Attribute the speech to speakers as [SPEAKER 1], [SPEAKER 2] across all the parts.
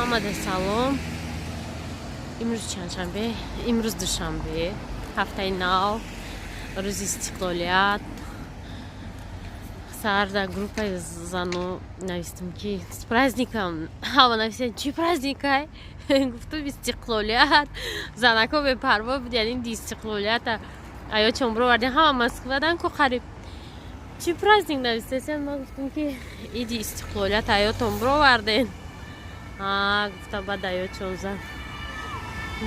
[SPEAKER 1] Hammaga salom. Imroz чаншанбе, имрӯз душанбе, ҳафтаи нав, рӯзи истиқлолият. Сар дар группаи зану навистам ки с праздником. Ҳама нависанд чи праздникай? Гуфтам истиқлолият. Занако бепарво буд, яъни ди истиқлолията аёчон бировардем. Ҳама Москвадан ку қариб. Чи праздник нависесен? Ман гуфтам ки иди истиқлолият аётон бироварден. Гуфта баъд аёчон зад.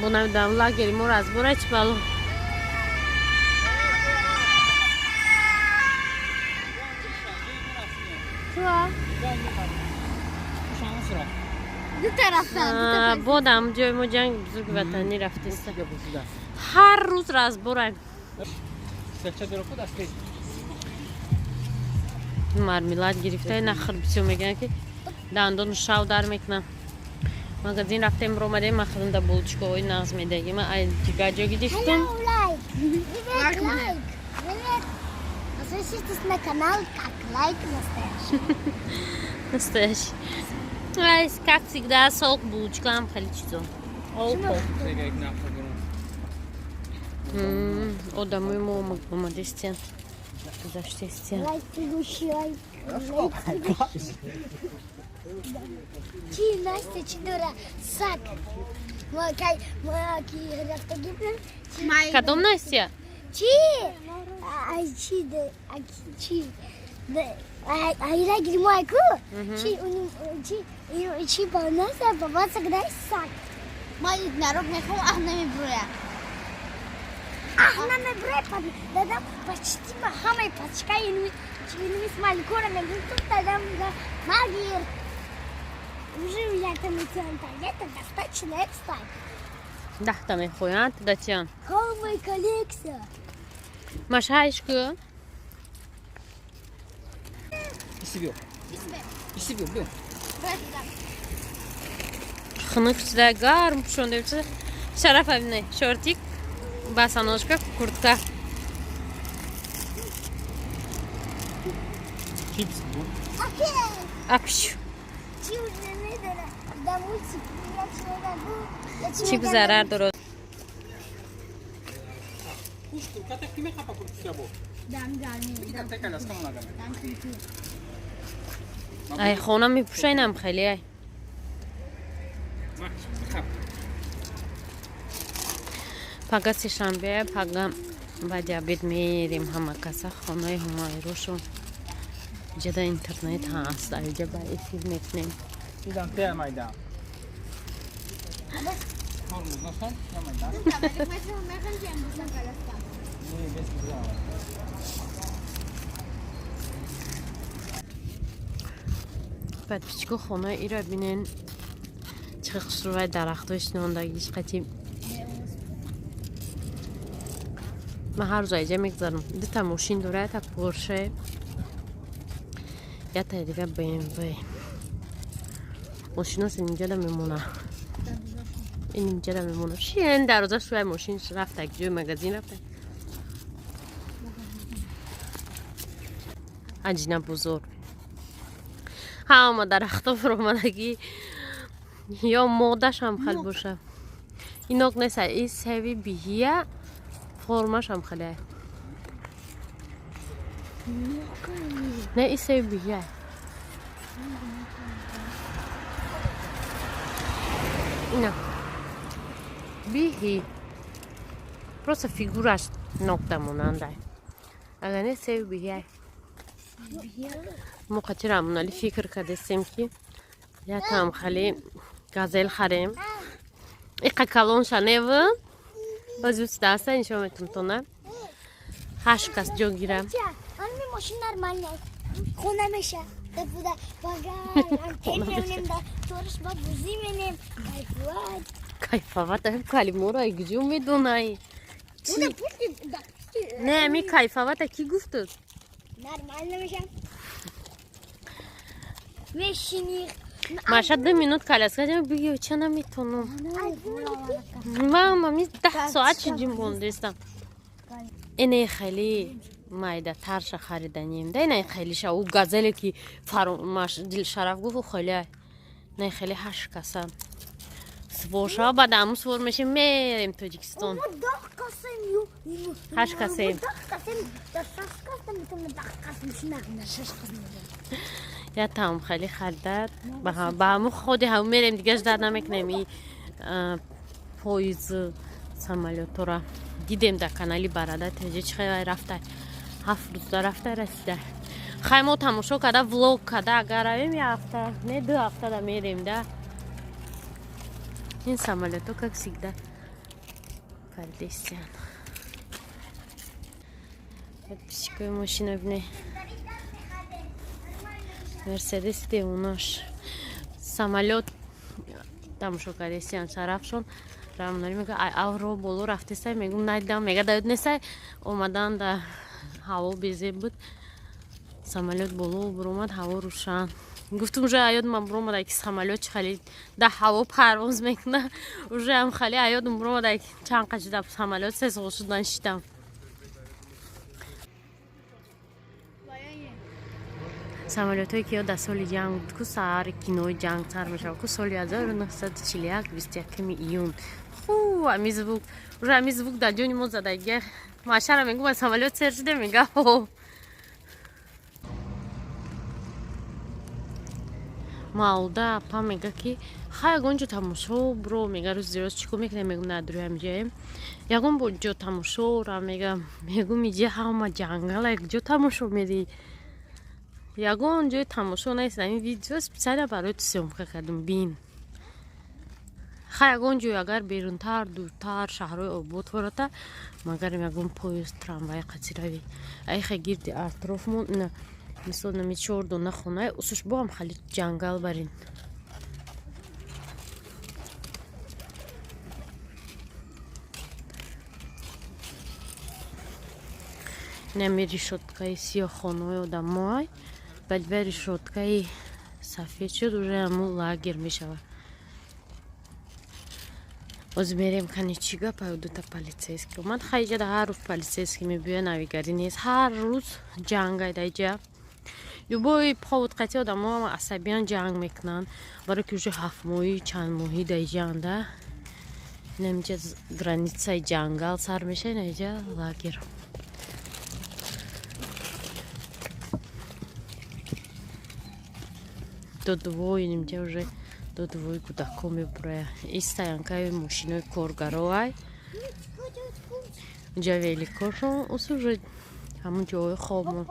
[SPEAKER 1] Бо намедонам лагери моро аз бора чи бало. бодам ҷои мо ҷанги бузурги ватанӣ рафтиста. Ҳар рӯз разборам. мармелад гирифта нахр бисёр мегӯянд ки дандону шав дар мекунам. Магазин рафтем омадем, ман худам дар булочкаҳои нағз медиҳам. Ай гаҷо гирифтам.
[SPEAKER 2] Подписывайтесь на канал как лайк настоящий.
[SPEAKER 1] Настоящий. Как всегда, сок, булочка, хали чизо. Одамои мо омадестен. Заштестен.
[SPEAKER 2] Чи, Настя, чи дура, сак.
[SPEAKER 1] Кадом Настя?
[SPEAKER 2] Чи? Айра гримайку? Чи банаса, бабаса гдай сак.
[SPEAKER 3] Май народ мехом ахнами броя.
[SPEAKER 2] Ахнами броя, дадам почти хамай пачка инвис маликора мегуту дадам магир. Уже як-то митян это достаточно экстра.
[SPEAKER 1] Дахта мехоянд датян.
[SPEAKER 2] Хамай коллекция.
[SPEAKER 1] Машаишку?
[SPEAKER 4] Исибё, бё.
[SPEAKER 1] Хынық чида гарм пушонда бичида. Шарафовна, шортик, босоножка, куртка.
[SPEAKER 4] Чипсы.
[SPEAKER 1] Апш.
[SPEAKER 2] Чи уже не дара. Да мультик я человеку.
[SPEAKER 1] Чип зарар дород.
[SPEAKER 4] Пушту, ката киме хапа куртка бо?
[SPEAKER 2] Дам гарми.
[SPEAKER 4] Ката калас кама нагаме.
[SPEAKER 1] Ай хона мепушайнам хеле ай. Пага сешанбе, пага баъди обед мерем ҳама каса хонаи ҳумайрошон. Ҷада интернет ҳаст, айҷа ба эфир метунем.
[SPEAKER 4] Идам пея майдам. Формуз насон? Я майдам. Не, без бизава.
[SPEAKER 1] подписчико хонаи иро бинен чӣ хушрӯи дарахтҳои шинондагиш қатӣ. ман ҳар рӯз айҷа мегзарам. дута мошин дора, ята порше, ята дига бмв. мошиносин инҷода мемона. ин инҷода мемона. шин дароза шӯи мошин рафтак ҷои магазин рафтак. аҷина бузург. ҳама дарахтҳо баромадагӣ ё модашам хел боша. инок неста и севи биҳия формашам хеле. не и севи биҳия. ина биҳи просто фигураш нокта монандай. агар не севи биҳия. мо қатирам нали фикр кардестем ки якам хали газел харем. иқа калон шанева базус даста нишон метунтона. 8 кас ҷо гирам.
[SPEAKER 2] Ани машин нормальная. Хона меша. Туда багаж, антеннем да торш бад бузименем. Кайфовать.
[SPEAKER 1] Кайфовать калимора игҷо медонай. не ми кайфовать ки гуфту?
[SPEAKER 2] Нормально меша. Вешини.
[SPEAKER 1] маша 2 минут каласкадем бигё ча наметонам. мама ми 10 соат чиҷим бондестам. ине хеле майда тарша хариданем. да ине хеле ша у газеле ки фармаш дилшараф гуфу хеле نه خیلی 8 کسم سوارشا بعد امو سوار میشیم میریم تاجیکستان.
[SPEAKER 2] ما 10 کسیم
[SPEAKER 1] 8 کسیم.
[SPEAKER 2] 10 کسیم در 6 کسیم میتونم 10 کسیم نه 6 کسیم.
[SPEAKER 1] یا تام خیلی خردد با همو خودی هم میریم دیگه درد نمیکنیم. این پویز سامالیوت را دیدیم در کانالی برادر تجیج خیلی رفته 7 روز رفته رسیده. خیلی ما تماشا کرده ولوگ کرده اگر رویم یه هفته نه 2 هفته دا میریم ده. این سامالیوت ها که سیگده پردیستیان پیشکوی ماشین ببینه مرسدس دیوناش سامالیوت تماشا کردیستیان طرفشون رامناری میگه اورو بولو رفته سای میگم ندیدم میگه داید نیسته اومدن در هوا بیزی بود سامالیوت بولو برومد هوا روشن گفتم уже یادم برومد که سامالیوت خیلی در هوا پرواز میکنه уже هم خیلی یادم برومد که چند قدر در سامالیوت سه سال شد نشیدم. سامالیوت هایی که در سال جنگ بود که سر کینوی جنگ سر میشه که سال 1941 21 ایون خوب امیز بود уже امیز بود در جونی ما زده گه معاشر میگم از سامالیوت سر شده میگه مالدا پا میگه که خیلی گونجو تماشا برو میگه روز زیراز چیکو میکنه میگم نداری همیجه یکم بود جو تماشا را میگم میجه همه جنگل یک جو تماشا میدی یکم جو تماشا نیست این ویدیو سپیسیال برای تو سیمکه کردم بین خیلی گونجو اگر بیرونتر دورتر شهرهای آباد ورده مگر یکم پویز تراموای قطیروی ای خیلی گیردی اطرافمون نه مثل نمی چورد و نخونه اسوش با هم خیلی جنگل برین نمی ریشتکای سیاه خانوی و دمای بلوه ریشتکای سفید شد و همون لاگر می شود از میریم کنی چیگا پای دوتا پالیسیسکی اومد خیلی جا هر روز پالیسیسکی می بیه نویگری نیست هر روز جنگای دایجا یوبای پاوت قطعی آدم ها عصبیان جنگ میکنن برای که جو 7 ماهی چند ماهی دایجانده نمیجا گرانیتسای جنگل سر میشه نمیجا لاگر دودوی نمیجا уже دودوی کودکو میبره این ستایانکای ماشینای کارگروای اینجا ویلی کارشون اصلا همون جای خوابمون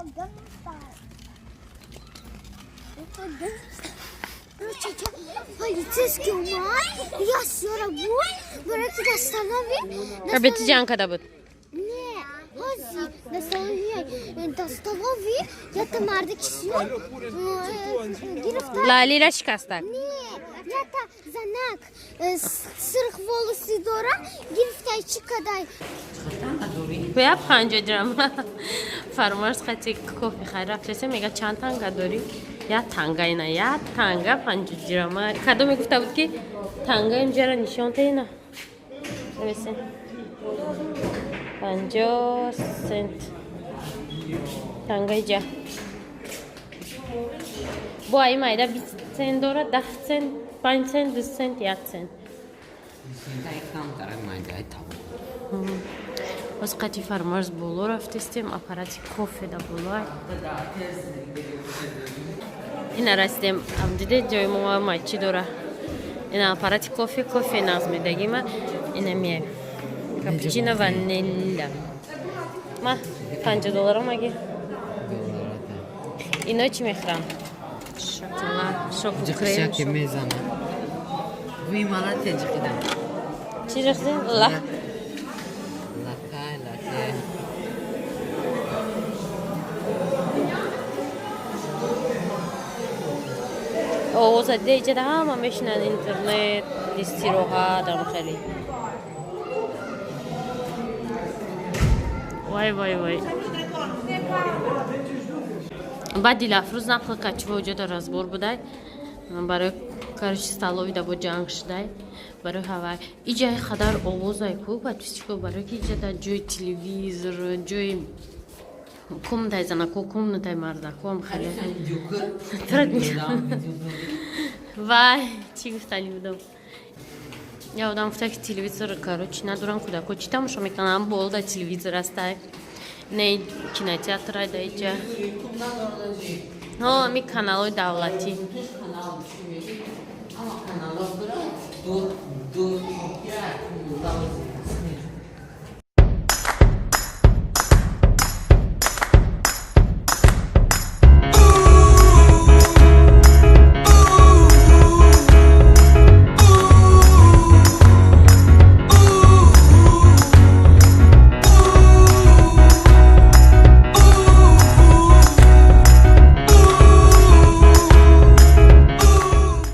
[SPEAKER 2] Полицейский умай, я все работаю, братья достанови.
[SPEAKER 1] Ребята, джанка да будет.
[SPEAKER 2] Не, хози, достанови, я там марды кисю.
[SPEAKER 1] Лалила шикастак.
[SPEAKER 2] Не, я там занак, сырых волосы дора, гирфтайчи кадай.
[SPEAKER 1] بیا 5 درم فرمارس خطی کافی خیر رفتسه میگه چند تنگه داری یا تنگه اینا یا تنگه 5 درم کدو میگفته بود که تنگه اینجا را نشان تینا ببینید 50 سنت تنگه اینجا با این مایده 20 سنت داره 10 سنت 5 سنت 2 سنت 1 سنت از قطعی فرمارز بولو رفتیم اپاراتی کافه دا بولو این رستیم هم دیده جای ما مایچی داره این اپاراتی کافه ناز میدگیم این میه کاپوچینو وانیلا ما $5 مگه اینا چی میخرم شکلات شوکو کریم
[SPEAKER 5] که میزنم وی مالا تجیدم
[SPEAKER 1] چی رفتیم لا اوه دیگه همه میشنن اینترنت استراحت هم خیلی وای بعد دیلافروز نقل کچه وجود رازبور بوده برای کارش استالوی دا با جنگ شده برای هوای اینجا خدار آوازای کو بعد چیکو برای که اینجا دا جوی تلویزیون جوی کم دای زنکو کم ندای مردا کم خیلی ترد میشن Вай, чӣ гуфтанӣ будам? Ёдам гуфта, ки телевизор, короче, надорам кӯдако чӣ тамошо мекунам, бол дар телевизор астай. Не кинотеатр ай дар иҷа. Ҳо, ми каналҳои давлатӣ.
[SPEAKER 5] Ама каналlar bura, 4 2 3 4